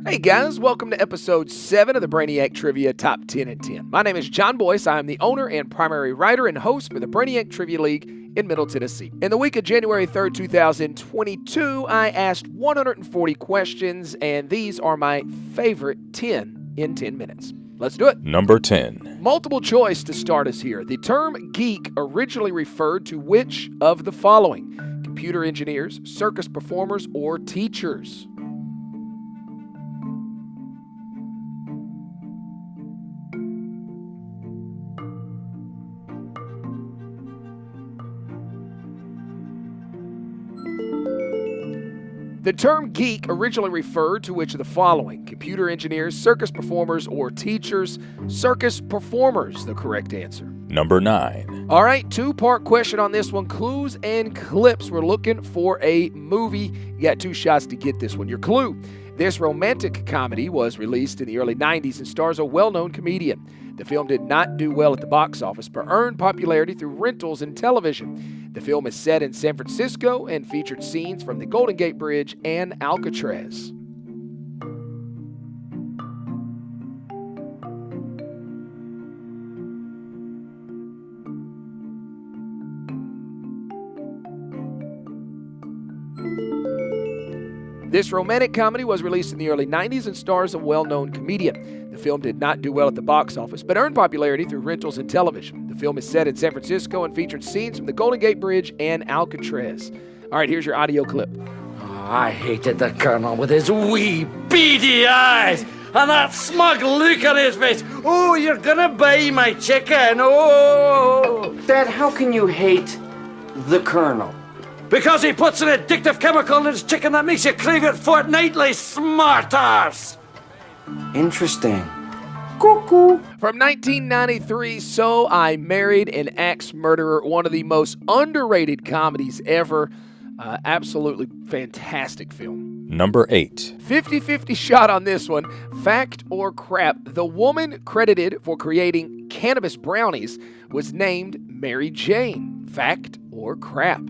Hey guys, welcome to episode 7 of the Brainiac Trivia Top 10 in 10. My name is John Boyce. I am the owner and primary writer and host for the Brainiac Trivia League in Middle Tennessee. In the week of January 3rd, 2022, I asked 140 questions, and these are my favorite 10 in 10 minutes. Let's do it. Number 10. Multiple choice to start us here. The term geek originally referred to which of the following? Computer engineers, circus performers, or teachers? The term geek originally referred to which of the following? Computer engineers, circus performers, or teachers? Circus performers, the correct answer. Number 9. All right, two-part question on this one. Clues and clips. We're looking for a movie. You got 2 shots to get this one. Your clue: this romantic comedy was released in the early 90s and stars a well-known comedian. The film did not do well at the box office, but earned popularity through rentals and television. The film is set in San Francisco and featured scenes from the Golden Gate Bridge and Alcatraz. This romantic comedy was released in the early 90s and stars a well-known comedian. The film did not do well at the box office, but earned popularity through rentals and television. The film is set in San Francisco and featured scenes from the Golden Gate Bridge and Alcatraz. All right, here's your audio clip. Oh, I hated the Colonel with his wee beady eyes and that smug look on his face. Oh, you're gonna buy my chicken. Oh! Dad, how can you hate the Colonel? Because he puts an addictive chemical in his chicken that makes you crave it fortnightly, smart arse. Interesting. Cuckoo. From 1993, So I Married an Axe Murderer, one of the most underrated comedies ever. Absolutely fantastic film. Number 8. 50-50 shot on this one. Fact or crap? The woman credited for creating Cannabis Brownies was named Mary Jane. Fact or crap?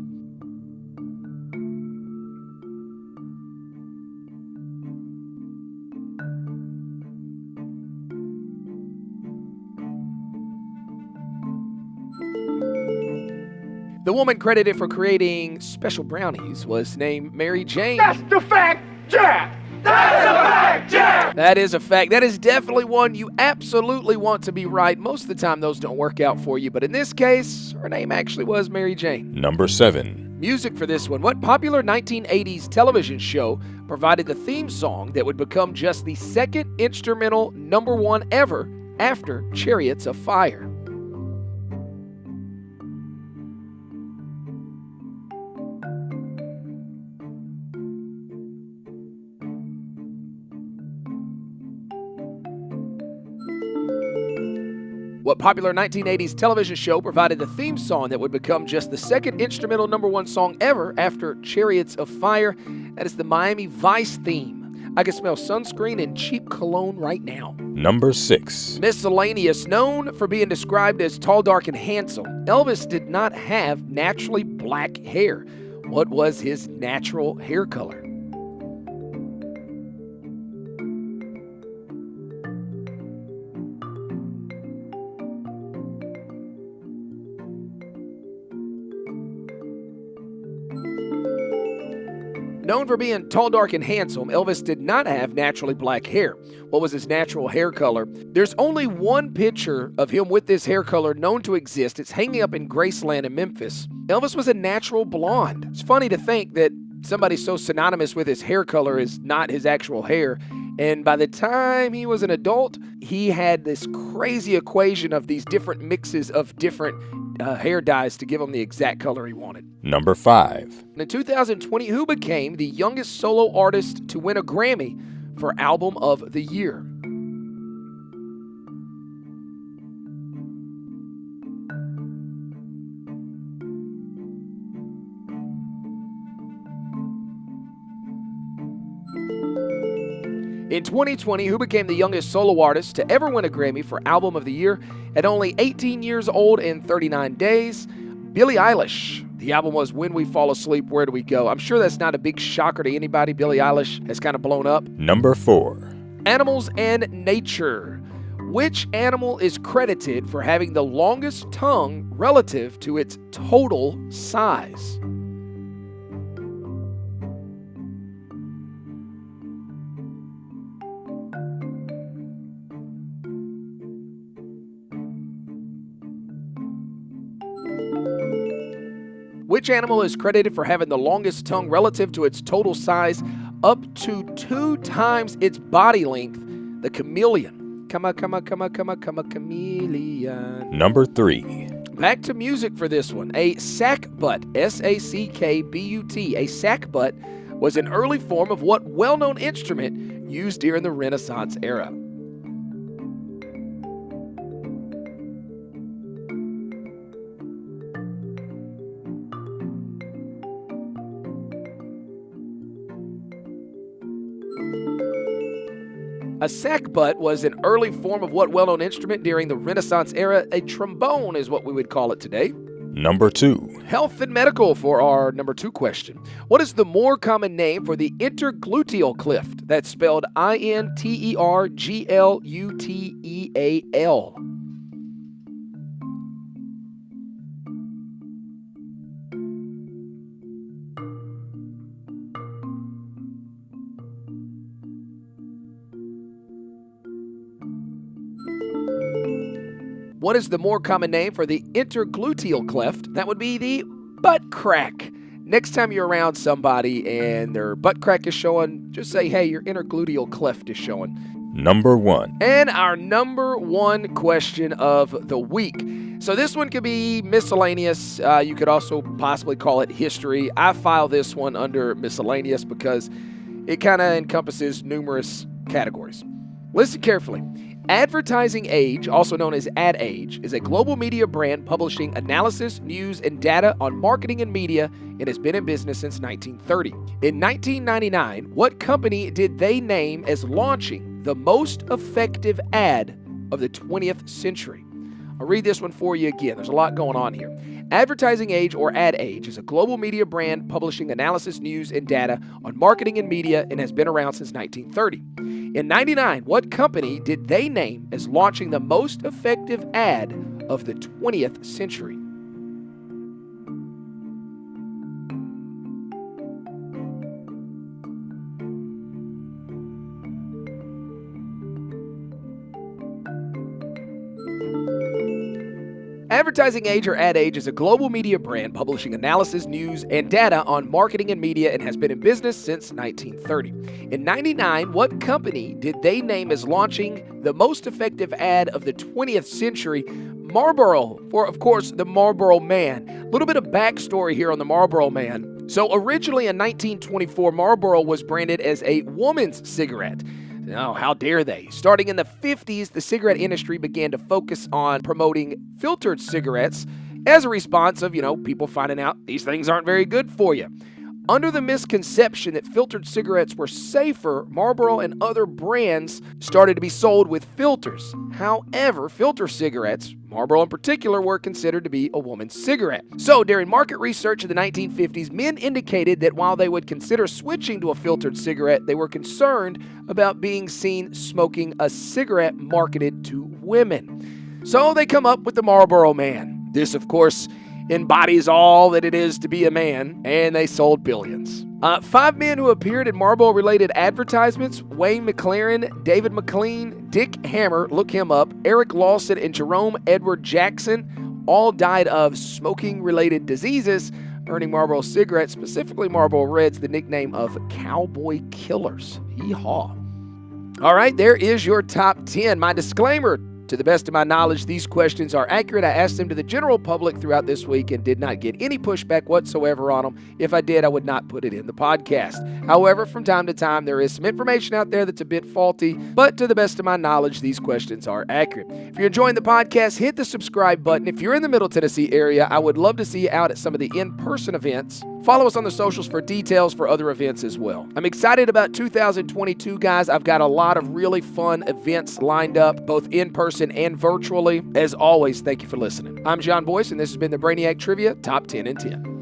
The woman credited for creating special brownies was named Mary Jane. That's the fact, Jack! That's a fact, Jack! That is a fact. That is definitely one you absolutely want to be right. Most of the time, those don't work out for you. But in this case, her name actually was Mary Jane. Number 7. Music for this one. What popular 1980s television show provided the theme song that would become just the second instrumental #1 ever after Chariots of Fire? What popular 1980s television show provided the theme song that would become just the second instrumental #1 song ever after Chariots of Fire? That is the Miami Vice theme. I can smell sunscreen and cheap cologne right now. Number 6. Miscellaneous. Known for being described as tall, dark, and handsome, Elvis did not have naturally black hair. What was his natural hair color? Known for being tall, dark, and handsome, Elvis did not have naturally black hair. What was his natural hair color? There's only one picture of him with this hair color known to exist. It's hanging up in Graceland in Memphis. Elvis was a natural blonde. It's funny to think that somebody so synonymous with his hair color is not his actual hair. And by the time he was an adult, he had this crazy equation of these different mixes of different hair dyes to give him the exact color he wanted. Number 5. In 2020, who became the youngest solo artist to win a Grammy for Album of the Year? In 2020, who became the youngest solo artist to ever win a Grammy for Album of the Year at only 18 years old and 39 days? Billie Eilish. The album was When We Fall Asleep, Where Do We Go? I'm sure that's not a big shocker to anybody. Billie Eilish has kind of blown up. Number 4. Animals and nature. Which animal is credited for having the longest tongue relative to its total size? Which animal is credited for having the longest tongue relative to its total size, up to 2 times its body length? The chameleon. Chameleon. Number 3. Back to music for this one. A sackbut, S-A-C-K-B-U-T. A sackbut was an early form of what well-known instrument used during the Renaissance era? A sackbut was an early form of what well-known instrument during the Renaissance era? A trombone is what we would call it today. Number 2. Health and medical for our number 2 question. What is the more common name for the intergluteal cleft? That's spelled I-N-T-E-R-G-L-U-T-E-A-L. What is the more common name for the intergluteal cleft? That would be the butt crack. Next time you're around somebody and their butt crack is showing, just say, hey, your intergluteal cleft is showing. Number 1. And our number 1 question of the week. So this one could be miscellaneous. You could also possibly call it history. I file this one under miscellaneous because it kind of encompasses numerous categories. Listen carefully. Advertising Age, also known as Ad Age, is a global media brand publishing analysis, news, and data on marketing and media and has been in business since 1930. In 1999, what company did they name as launching the most effective ad of the 20th century? I'll read this one for you again. There's a lot going on here. Advertising Age, or Ad Age, is a global media brand publishing analysis, news, and data on marketing and media and has been around since 1930. In 1999, what company did they name as launching the most effective ad of the 20th century? Advertising Age, or Ad Age, is a global media brand publishing analysis, news, and data on marketing and media and has been in business since 1930. In 1999, what company did they name as launching the most effective ad of the 20th century? Marlboro, for, of course, the Marlboro Man. A little bit of backstory here on the Marlboro Man. So originally in 1924, Marlboro was branded as a woman's cigarette. Oh, how dare they? Starting in the 50s, the cigarette industry began to focus on promoting filtered cigarettes as a response of, people finding out these things aren't very good for you. Under the misconception that filtered cigarettes were safer, Marlboro and other brands started to be sold with filters. However, filter cigarettes, Marlboro in particular, were considered to be a woman's cigarette. So during market research in the 1950s, men indicated that while they would consider switching to a filtered cigarette, they were concerned about being seen smoking a cigarette marketed to women. So they come up with the Marlboro Man. This, of course, embodies all that it is to be a man, and they sold billions. 5 men who appeared in Marlboro-related advertisements: Wayne McLaren, David McLean, Dick Hammer, look him up, Eric Lawson, and Jerome Edward Jackson, all died of smoking-related diseases, earning Marlboro cigarettes, specifically Marlboro Reds, the nickname of cowboy killers. Hee-haw. All right, there is your top 10. My disclaimer: to the best of my knowledge, these questions are accurate. I asked them to the general public throughout this week and did not get any pushback whatsoever on them. If I did, I would not put it in the podcast. However, from time to time, there is some information out there that's a bit faulty, but to the best of my knowledge, these questions are accurate. If you're enjoying the podcast, hit the subscribe button. If you're in the Middle Tennessee area, I would love to see you out at some of the in-person events. Follow us on the socials for details for other events as well. I'm excited about 2022, guys. I've got a lot of really fun events lined up, both in person and virtually. As always, thank you for listening. I'm John Boyce, and this has been the Brainiac Trivia Top 10 in 10.